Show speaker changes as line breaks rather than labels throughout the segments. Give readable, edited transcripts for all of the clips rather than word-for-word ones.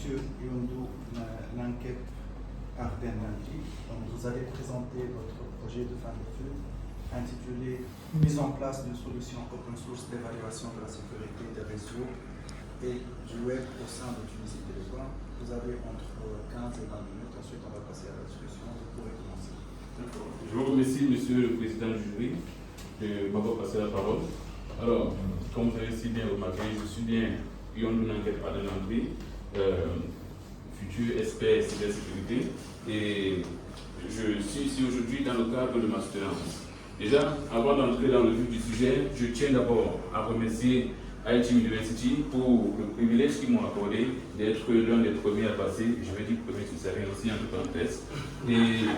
Monsieur Yondou Nanket Ardenanti. Vous allez présenter votre projet de fin d'études intitulé Mise en place d'une solution open source d'évaluation de la sécurité des réseaux et du web au sein de Tunisie Télécom. Vous avez entre 15 et 20 minutes, ensuite on va passer à la discussion. Vous pourrez commencer.
Je vous remercie, monsieur le président du jury, de m'avoir passé la parole. Alors, comme vous avez si bien remarqué, je suis bien Yondou Nanket Ardenanti, futur expert cybersécurité, et je suis ici aujourd'hui dans le cadre de ma soutenance. Déjà, avant d'entrer dans le vif du sujet, je tiens d'abord à remercier IT University pour le privilège qu'ils m'ont accordé d'être l'un des premiers à passer. Je vais dire premier, ça sert aussi en parenthèse. Et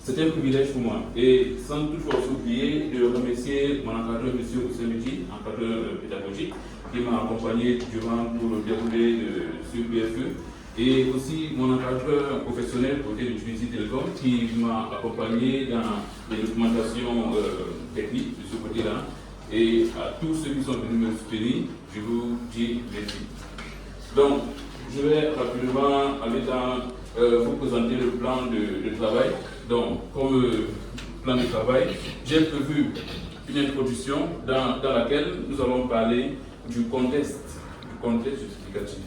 c'est un privilège pour moi. Et sans toutefois oublier de remercier mon encadreur, M. Oussemidi, encadreur pédagogique, qui m'a accompagné durant tout le déroulé de ce BFE. Et aussi mon encadreur professionnel côté de Tunisie Télécom, qui m'a accompagné dans les documentations techniques de ce côté-là. Et à tous ceux qui sont venus me soutenir, je vous dis merci. Donc, je vais rapidement aller dans vous présenter le plan de travail. Donc, comme plan de travail, j'ai prévu une introduction dans laquelle nous allons parler du contexte justificatif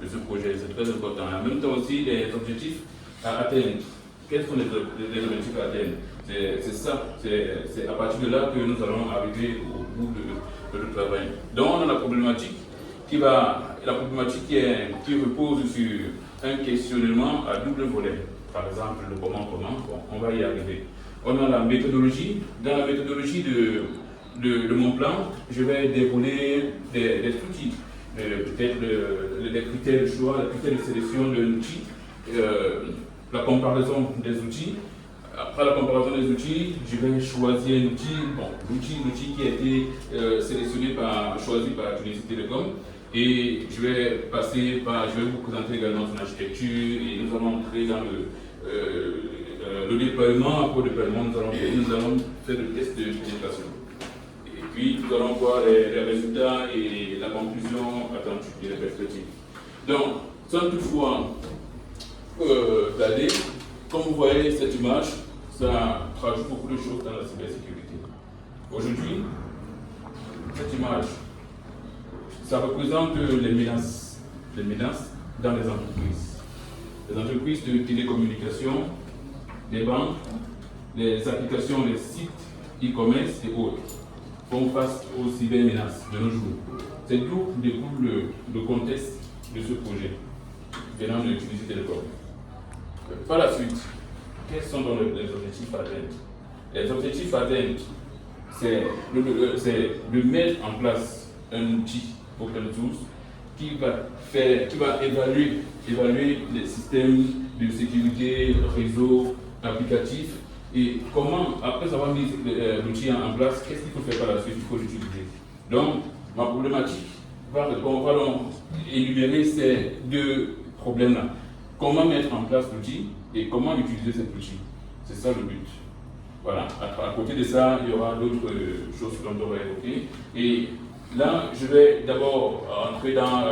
de ce projet. C'est très important. En même temps aussi, les objectifs à atteindre. Quels sont les objectifs à atteindre? C'est ça, c'est à partir de là que nous allons arriver au bout de notre travail. Donc, on a la problématique qui repose sur un questionnement à double volet. Par exemple, le comment, on va y arriver. On a la méthodologie. Dans la méthodologie de mon plan, je vais dérouler des outils, peut-être les critères de choix, les critères de sélection d'un outil, la comparaison des outils. Après la comparaison des outils, je vais choisir un outil, l'outil qui a été choisi par Tunisie Télécom. Et je vais vous présenter également son architecture et nous allons entrer dans le déploiement. Après le déploiement, nous allons faire le test de pénétration. Et puis nous allons voir les résultats et la conclusion attendue et les perspectives. Donc, sans toutefois d'aller, comme vous voyez cette image, ça traduit beaucoup de choses dans la cybersécurité. Aujourd'hui, cette image, ça représente les menaces dans les entreprises. Les entreprises de télécommunications, les banques, les applications, les sites e-commerce et autres font face aux cybermenaces de nos jours. C'est d'où découle le contexte de ce projet venant de Tunisie Télécom. Par la suite, quels sont donc les objectifs à atteindre? Les objectifs à atteindre, c'est de mettre en place un outil open source qui va évaluer les systèmes de sécurité, réseau, applicatifs, et comment, après avoir mis l'outil en place, qu'est-ce qu'il faut faire par la suite? Il faut l'utiliser. Donc, ma problématique va énumérer ces deux problèmes-là. Comment mettre en place l'outil et comment utiliser cet outil. C'est ça le but. Voilà. À côté de ça, il y aura d'autres choses qu'on devrait évoquer. Et là, je vais d'abord entrer dans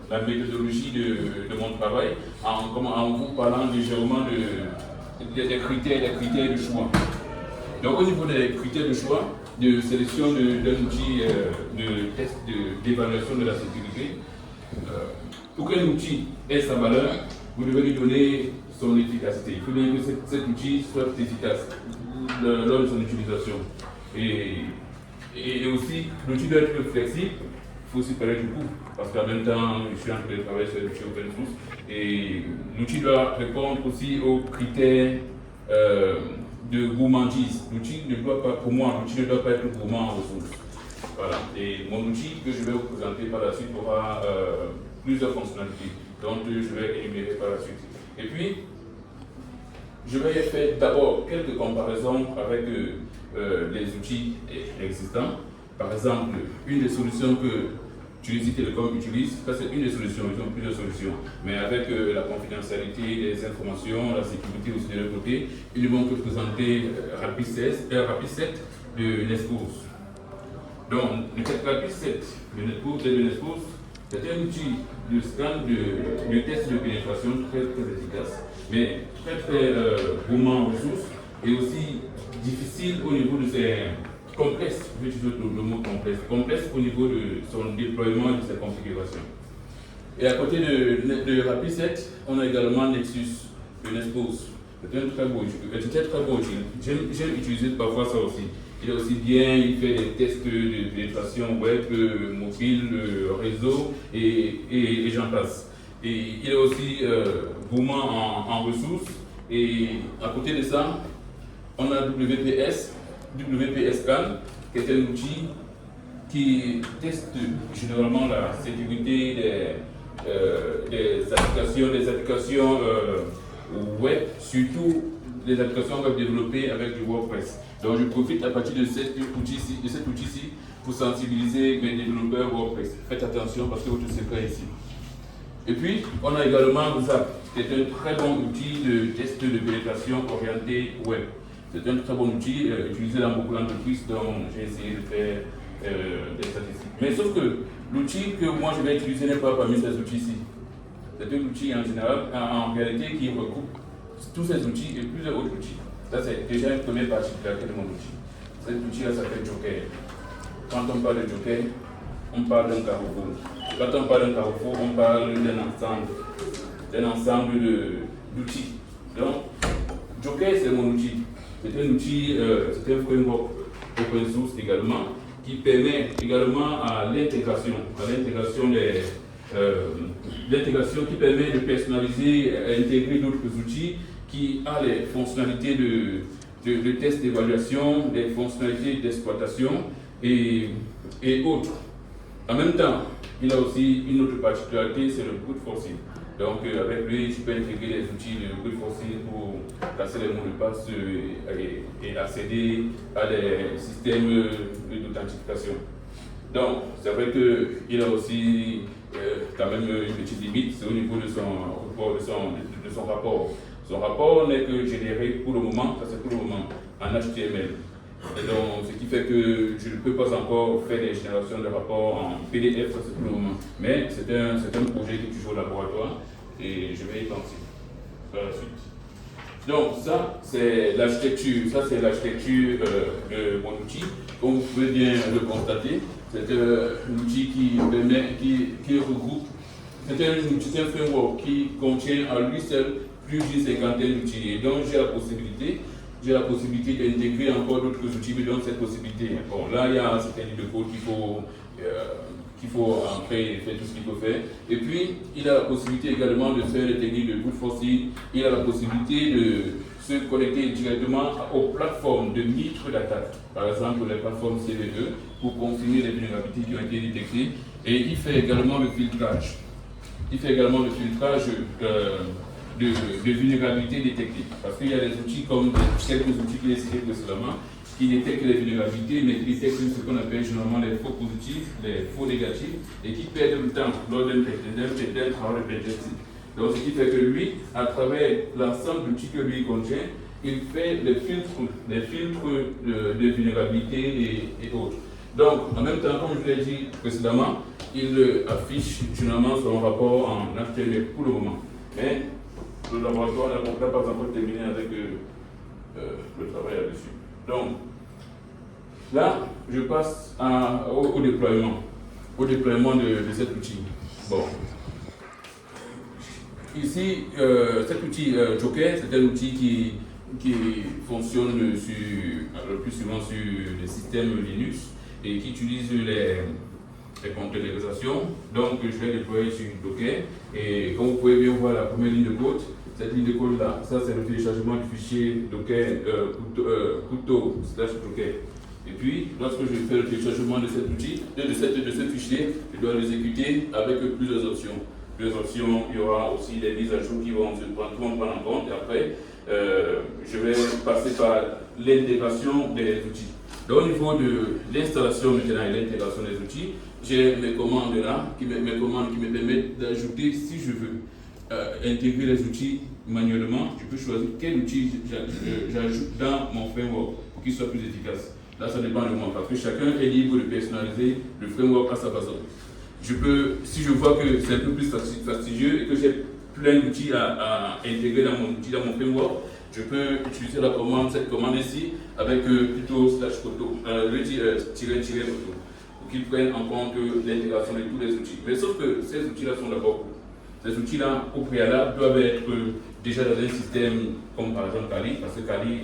la méthodologie de mon travail en vous parlant légèrement des critères de choix. Donc, au niveau des critères de choix, de sélection d'un outil de test d'évaluation de la sécurité, pour qu'un outil ait sa valeur, vous devez lui donner son efficacité. Il faut bien que cet outil soit efficace lors de son utilisation. Et aussi, l'outil doit être flexible. Il faut aussi parler du coût, parce qu'en même temps, je suis en train de travailler sur l'outil open source. Et l'outil doit répondre aussi aux critères de gourmandise. L'outil ne doit pas être gourmand en ressources. Voilà. Et mon outil que je vais vous présenter par la suite aura plusieurs fonctionnalités, donc je vais énumérer par la suite. Et puis, je vais faire d'abord quelques comparaisons avec les outils existants. Par exemple, une des solutions que Tunisie Télécom utilise, ça c'est une des solutions, ils ont plusieurs solutions, mais avec la confidentialité des informations, la sécurité aussi de leur côté, ils ne vont que présenter Rapid 7 de Nespose. Donc, le Rapid 7 de Nespose C'est un outil de scan, de test de pénétration très efficace, mais très gourmand en ressources et aussi difficile au niveau de ses complexe, je vais utiliser le mot complexe au niveau de son déploiement et de sa configuration. Et à côté de Rapid7, on a également Nexus, le Nexpose. C'est un très beau outil. J'aime utiliser parfois ça aussi. Il est aussi bien, il fait des tests de pénétration web, mobile, réseau et j'en passe. Et il est aussi gourmand en ressources. Et à côté de ça, on a WPS Scan, qui est un outil qui teste généralement la sécurité des applications web, surtout les applications web développées avec du WordPress. Donc je profite à partir de cet outil-ci pour sensibiliser mes développeurs WordPress. Faites attention parce que votre secret est ici. Et puis, on a également Zap, qui est un très bon outil de test de pénétration orienté web. C'est un très bon outil utilisé dans beaucoup d'entreprises dont j'ai essayé de faire des statistiques. Mais sauf que l'outil que moi je vais utiliser n'est pas parmi ces outils-ci. C'est un outil en général, en réalité, qui regroupe tous ces outils et plusieurs autres outils. Ça, c'est déjà une première particularité de mon outil. Cet outil-là s'appelle Joker. Quand on parle de Joker, on parle d'un carrefour. Quand on parle d'un carrefour, on parle d'un ensemble d'outils. Donc, Joker, c'est mon outil. C'est un outil, c'est un framework open source également, qui permet également à l'intégration qui permet de personnaliser, intégrer d'autres outils, qui a les fonctionnalités de test d'évaluation, des fonctionnalités d'exploitation et autres. En même temps, il a aussi une autre particularité, c'est le brute forcing. Donc avec lui, je peux intégrer des outils de brute forcing pour casser les mots de passe et accéder à des systèmes d'authentification. Donc c'est vrai qu'il a aussi quand même une petite limite, c'est au niveau de son rapport. Son rapport n'est que généré pour le moment, ça c'est pour le moment, en HTML. Et donc, ce qui fait que je ne peux pas encore faire des générations de rapports en PDF, ça c'est pour le moment. Mais c'est un projet qui est toujours au laboratoire et je vais y penser par la suite. Donc ça c'est l'architecture, de mon outil. Comme vous pouvez bien le constater, c'est un outil qui regroupe, c'est un framework qui contient à lui seul plus d'une cinquantaine d'outils. Et donc j'ai la possibilité d'intégrer encore d'autres outils, mais donc cette possibilité. Bon, là, il y a un certain nombre de code qu'il faut entrer et faire tout ce qu'il faut faire. Et puis, il a la possibilité également de faire des techniques de brute forcing. Il a la possibilité de se connecter directement aux plateformes de mitre d'attaque. Par exemple, les plateformes CVE, pour confirmer les vulnérabilités qui ont été détectées. Et il fait également le filtrage. De vulnérabilités détectées. Parce qu'il y a des outils comme quelques outils que j'ai cités précédemment qui détectent les vulnérabilités, mais qui détectent ce qu'on appelle généralement les faux positifs, les faux négatifs, et qui perdent le temps lors d'un travail de pentesting. Donc ce qui fait que lui, à travers l'ensemble d'outils que lui contient, il fait les filtres de vulnérabilité et autres. Donc en même temps, comme je l'ai dit précédemment, il affiche généralement son rapport en HTML pour le moment. Mais le laboratoire n'a pas encore terminé avec le travail là-dessus. Donc, là, je passe au déploiement de cet outil. Bon. Ici, cet outil Joker, c'est un outil qui fonctionne le plus souvent sur les systèmes Linux et qui utilise les containerisations. Donc, je vais déployer sur Docker. Et comme vous pouvez bien voir la première ligne de code, cette ligne de code là, ça c'est le téléchargement du fichier Docker couteau/Docker. Et puis, lorsque je fais le téléchargement de cet outil, de ce fichier, je dois l'exécuter avec plusieurs options. Il y aura aussi des mises à jour qui vont prendre en compte. Et après, je vais passer par l'intégration des outils. Donc, au niveau de l'installation maintenant et l'intégration des outils, j'ai mes commandes là, qui me permettent d'ajouter, si je veux, intégrer les outils manuellement. Je peux choisir quel outil j'ajoute dans mon framework pour qu'il soit plus efficace. Là, ça dépend de moi, parce que chacun est libre de personnaliser le framework à sa façon. je peux, si je vois que c'est un peu plus fastidieux et que j'ai plein d'outils à intégrer dans mon framework, je peux utiliser cette commande ici avec plutôt slash photo, le tiret photo, pour qu'ils prennent en compte l'intégration de tous les outils. Mais sauf que ces outils-là sont d'abord, ces outils-là, au préalable, doivent être déjà dans un système comme par exemple Kali, parce que Kali,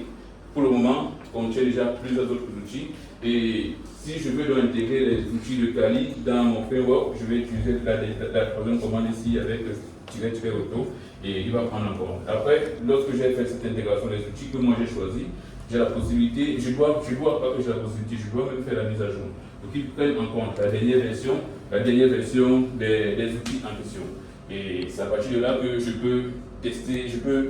pour le moment, contient déjà plusieurs autres outils. Et si je veux intégrer les outils de Kali dans mon framework, je vais utiliser la troisième commande ici avec le tiret auto et il va prendre en compte. Après, lorsque j'ai fait cette intégration des outils que moi j'ai choisi, j'ai la possibilité, je dois pas que j'ai la possibilité, je dois même faire la mise à jour. Donc ils prennent en compte la dernière version des outils en question. Et c'est à partir de là que je peux tester, je peux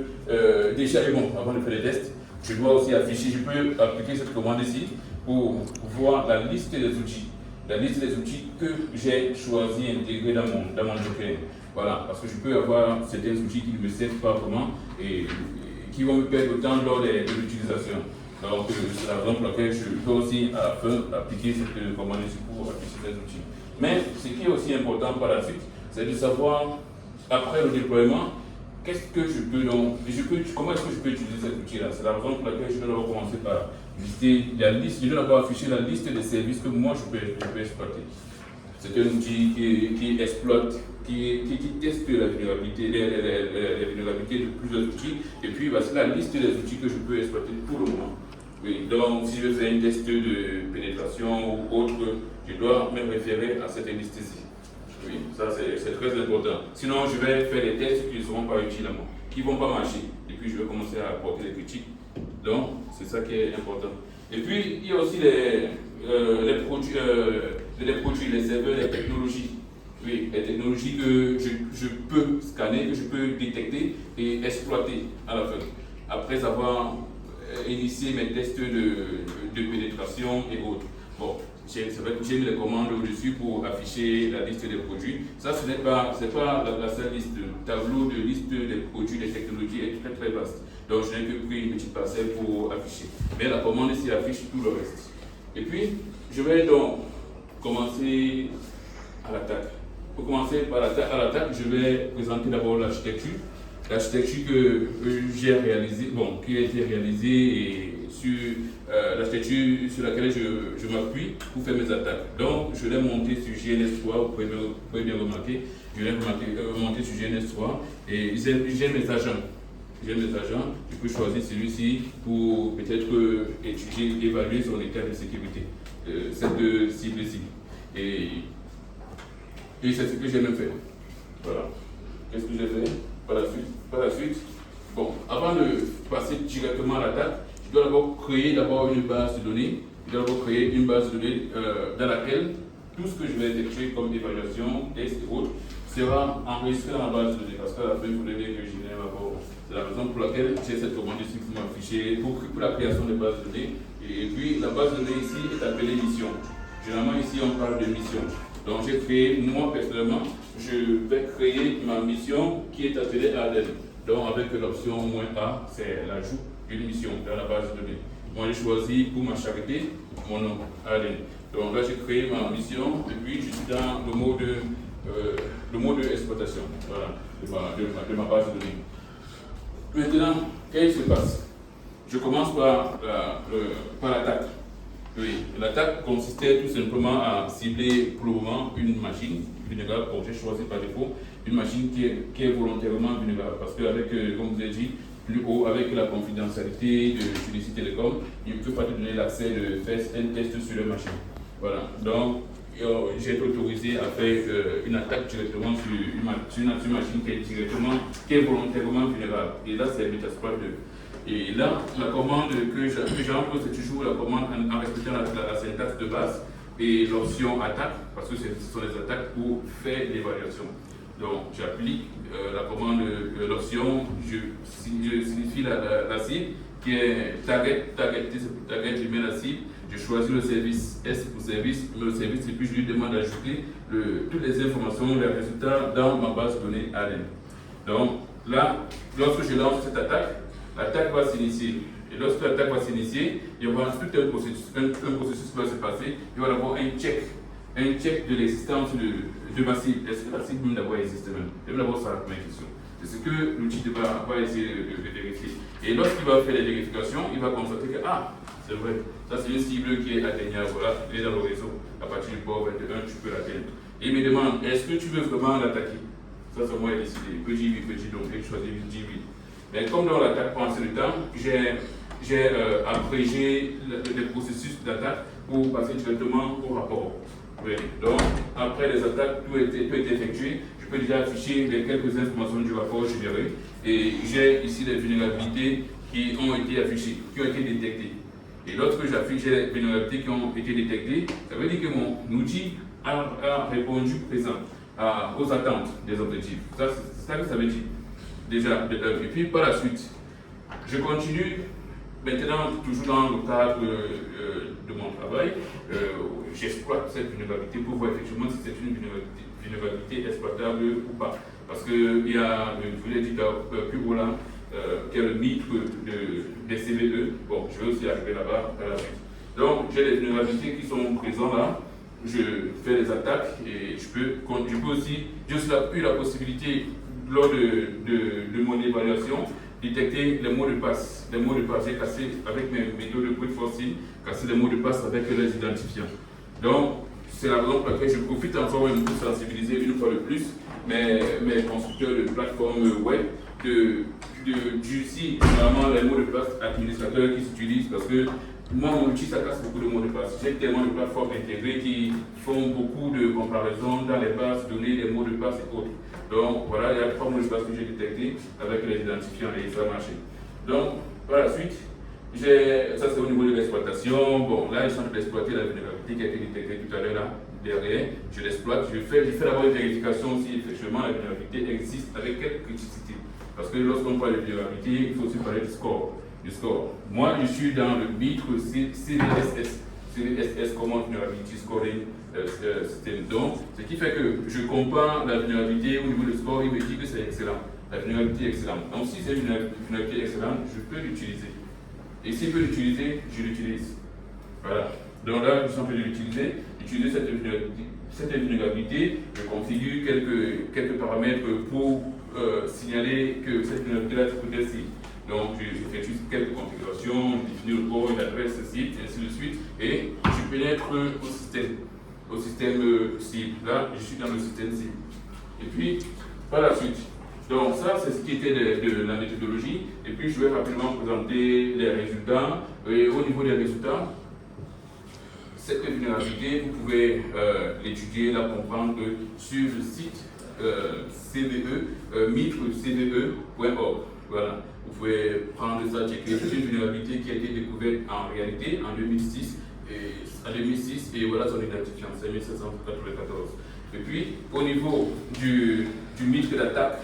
déjà, avant de faire les tests, je dois aussi afficher, je peux appliquer cette commande ici pour voir la liste des outils. La liste des outils que j'ai choisi d'intégrer dans mon Docker. Voilà, parce que je peux avoir certains outils qui ne me servent pas vraiment et qui vont me perdre le temps lors de l'utilisation. Donc, c'est la raison pour laquelle je peux aussi appliquer cette commande ici pour afficher ces outils. Mais ce qui est aussi important par la suite, c'est de savoir, après le déploiement, qu'est-ce que je peux donc, comment est-ce que je peux utiliser cet outil-là? C'est la raison pour laquelle je dois d'abord commencer par lister la liste, je dois d'abord afficher la liste des services que moi je peux exploiter. C'est un outil qui exploite, qui teste la vulnérabilité, les vulnérabilités de plusieurs outils, et puis c'est la liste des outils que je peux exploiter pour le moment. Oui, donc si je fais un test de pénétration ou autre, je dois me référer à cette liste-ci. Oui, ça c'est très important. Sinon, je vais faire des tests qui ne seront pas utiles à moi, qui ne vont pas marcher. Et puis, je vais commencer à apporter des critiques. Donc, c'est ça qui est important. Et puis, il y a aussi les produits, les serveurs, les technologies. Oui, les technologies que je peux scanner, que je peux détecter et exploiter à la fin. Après avoir initié mes tests de pénétration et autres. Bon, c'est vrai que j'ai mis les commandes au-dessus pour afficher la liste des produits. Ça, ce n'est pas la seule liste. Le tableau de liste des produits, des technologies est très très vaste. Donc, je n'ai que pris une petite parcelle pour afficher. Mais la commande ici affiche tout le reste. Et puis, je vais donc commencer à l'attaque. Pour commencer par l'attaque, je vais présenter d'abord l'architecture. L'architecture que j'ai réalisée, qui a été réalisée et sur l'architecture sur laquelle je m'appuie pour faire mes attaques. Donc, je l'ai monté sur GNS3, vous pouvez bien remarquer, je l'ai monté sur GNS3 et j'ai mes agents. Je peux choisir celui-ci pour peut-être étudier, évaluer son état de sécurité, cette cible-ci. Et c'est ce que j'ai même fait. Voilà. Qu'est-ce que j'ai fait par la suite, bon, avant de passer directement à l'attaque, je dois d'abord créer une base de données. Dans laquelle tout ce que je vais effectuer comme évaluation, test et autres, sera enregistré dans la base de données. Parce qu'à la fin, il faudrait que je génère d'abord. C'est la raison pour laquelle j'ai cette commande ici pour m'afficher, pour la création des bases de données. Et puis, la base de données ici est appelée mission. Généralement, ici, on parle de mission. Donc, j'ai créé, moi personnellement, je vais créer ma mission qui est appelée ADN. Donc, avec l'option "-A", c'est l'ajout d'une mission dans la base de données. Moi, j'ai choisi pour ma charité mon nom, ADN. Donc là, j'ai créé ma mission et puis je suis dans le mode exploitation de ma base de données. Maintenant, qu'est-ce qui se passe? Je commence par l'attaque. Oui, l'attaque consistait tout simplement à cibler pour le moment une machine vulnérable. Bon, j'ai choisi par défaut une machine qui est volontairement vulnérable parce qu'avec, comme vous avez dit, plus haut, avec la confidentialité de Judici Télécom, il ne peut pas te donner l'accès de faire un test sur la machine. Voilà, donc j'ai été autorisé à faire une attaque directement sur une machine qui est volontairement vulnérable. Et là, c'est Metasploit 2. Et là, la commande que j'emploie, c'est toujours la commande en respectant la syntaxe de base et l'option attaque, parce que ce sont les attaques pour faire l'évaluation. Donc, j'applique la commande, l'option, je signifie la cible, qui est target, je mets la cible, je choisis le service S pour service, le service, et puis je lui demande d'ajouter toutes les informations, les résultats dans ma base de données ALEN. Donc, là, lorsque je lance cette attaque, l'attaque va s'initier. Et lorsque l'attaque va s'initier, il y aura tout un processus qui va se passer. Il va y avoir un check un check de l'existence de ma cible. Est-ce que la cible même d'abord existe même? C'est même d'abord ça la première question. C'est ce que l'outil va essayer de vérifier. Et lorsqu'il va faire les vérifications, il va constater que, c'est vrai, ça c'est une cible qui est atteignable, voilà, il est dans le réseau. À partir du port 21, tu peux l'atteindre. Et il me demande, est-ce que tu veux vraiment l'attaquer? Ça, c'est moi qui ai décidé. Petit oui, petit donc, et je choisis dis oui. Mais comme dans l'attaque prend assez de temps, j'ai abrégé le processus d'attaque pour passer directement au rapport. Oui. Donc, après les attaques, tout est effectué. Je peux déjà afficher les quelques informations du rapport généré. Et j'ai ici les vulnérabilités qui ont été affichées, qui ont été détectées. Et lorsque j'affiche les vulnérabilités qui ont été détectées, ça veut dire que mon outil a répondu présent aux attentes des objectifs. C'est ça que ça veut dire. Déjà, et puis par la suite, je continue. Maintenant, toujours dans le cadre de mon travail, j'exploite cette vulnérabilité pour voir effectivement si c'est une vulnérabilité exploitable ou pas. Parce qu'il y a, je vous l'ai dit plus haut là, qui est le mythe des CVE. Bon, je vais aussi arriver là-bas à la suite. Donc, j'ai les vulnérabilités qui sont présentes là. Je fais les attaques et j'ai aussi eu la possibilité, lors de mon évaluation, détecter les mots de passe. Les mots de passe, j'ai cassé avec mes méthodes de brute forcing, cassé les mots de passe avec les identifiants. Donc, c'est la raison pour laquelle je profite encore pour sensibiliser une fois de plus mes constructeurs de plateformes web du vraiment les mots de passe administrateurs qui s'utilisent parce que moi, mon outil, ça casse beaucoup de mots de passe. J'ai tellement de plateformes intégrées qui font beaucoup de comparaisons dans les bases données, les mots de passe et autres. Donc, voilà, il y a 3 mots de passe que j'ai détectés avec les identifiants et ça a marché. Donc, par la suite, ça c'est au niveau de l'exploitation. Bon, là, ils sont en train d'exploiter la vulnérabilité qui a été détectée tout à l'heure là, derrière. Je l'exploite, je fais d'abord une vérification si effectivement la vulnérabilité existe avec quelle criticité. Parce que lorsqu'on parle de vulnérabilité, il faut aussi parler du score. Moi, je suis dans le BITRE CVSS. CVSS, Common Vulnerability Scoring System. Donc, ce qui fait que je compare la vulnérabilité au niveau du score, il me dit que c'est excellent. La vulnérabilité est excellente. Donc, si c'est une vulnérabilité excellente, je peux l'utiliser. Et s'il peut l'utiliser, je l'utilise. Voilà. Donc là, je suis en train de l'utiliser. Utiliser cette vulnérabilité, je configure quelques paramètres pour signaler que cette vulnérabilité est potentielle. Donc, j'effectue quelques configurations, je définis le port, une adresse site, et ainsi de suite, et je pénètre au système cible. Là, je suis dans le système cible. Et puis, par la suite, donc ça, c'est ce qui était de la méthodologie, et puis je vais rapidement présenter les résultats. Et au niveau des résultats, cette vulnérabilité, vous pouvez l'étudier, la comprendre sur le site mitre-cve.org. Voilà. Vous pouvez prendre ça, checker. C'est une vulnérabilité qui a été découverte en réalité en 2006 et voilà son identifiant, c'est 1794. Et puis, au niveau du mythe d'attaque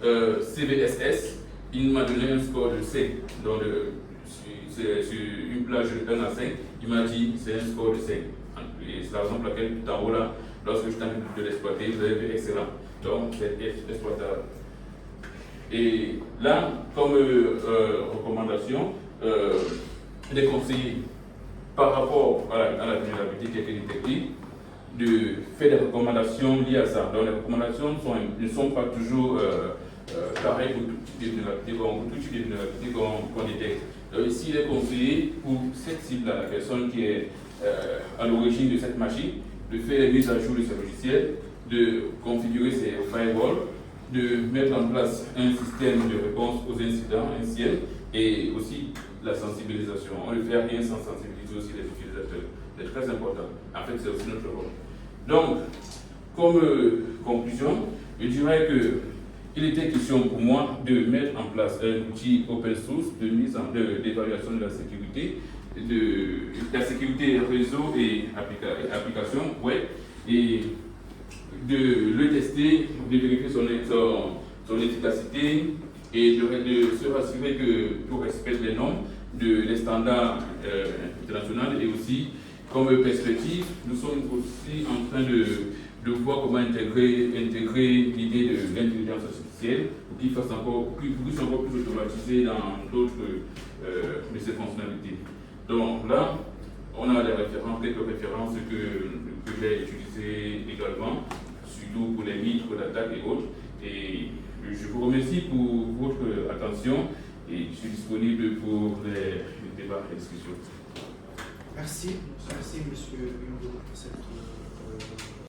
CVSS, il m'a donné un score de 5. Donc, c'est sur une plage de 1 à 5, il m'a dit c'est un score de 5. Et c'est la raison pour laquelle tout en haut là, lorsque je tente de l'exploiter, vous avez vu excellent. Donc, c'est exploitable. Et là, comme recommandation, des conseillers par rapport à la vulnérabilité qui a été détectée, de faire des recommandations liées à ça. Donc les recommandations ne sont pas toujours pareilles pour tout type de vulnérabilité qu'on détecte. Donc ici, il est conseillé pour cette cible-là, la personne qui est à l'origine de cette machine, de faire les mises à jour de ce logiciel, de configurer ses firewalls, de mettre en place un système de réponse aux incidents, un CIEM, et aussi la sensibilisation. On ne fait rien sans sensibiliser aussi les utilisateurs. C'est très important. En fait, c'est aussi notre rôle. Donc, comme conclusion, je dirais qu'il était question pour moi de mettre en place un outil open source d'évaluation de la sécurité, de la sécurité réseau et application web, et de le tester, de vérifier son efficacité et de se rassurer que tout respecte les normes, les standards internationaux, et aussi comme perspective, nous sommes aussi en train de voir comment intégrer l'idée de l'intelligence artificielle pour qu'il soit encore plus automatisé dans d'autres de ses fonctionnalités. Donc là, on a quelques références que j'ai utilisé également, surtout pour les mythes, pour l'attaque et autres. Et je vous remercie pour votre attention et je suis disponible pour les débats et discussions.
Merci, merci Monsieur Yondo pour cette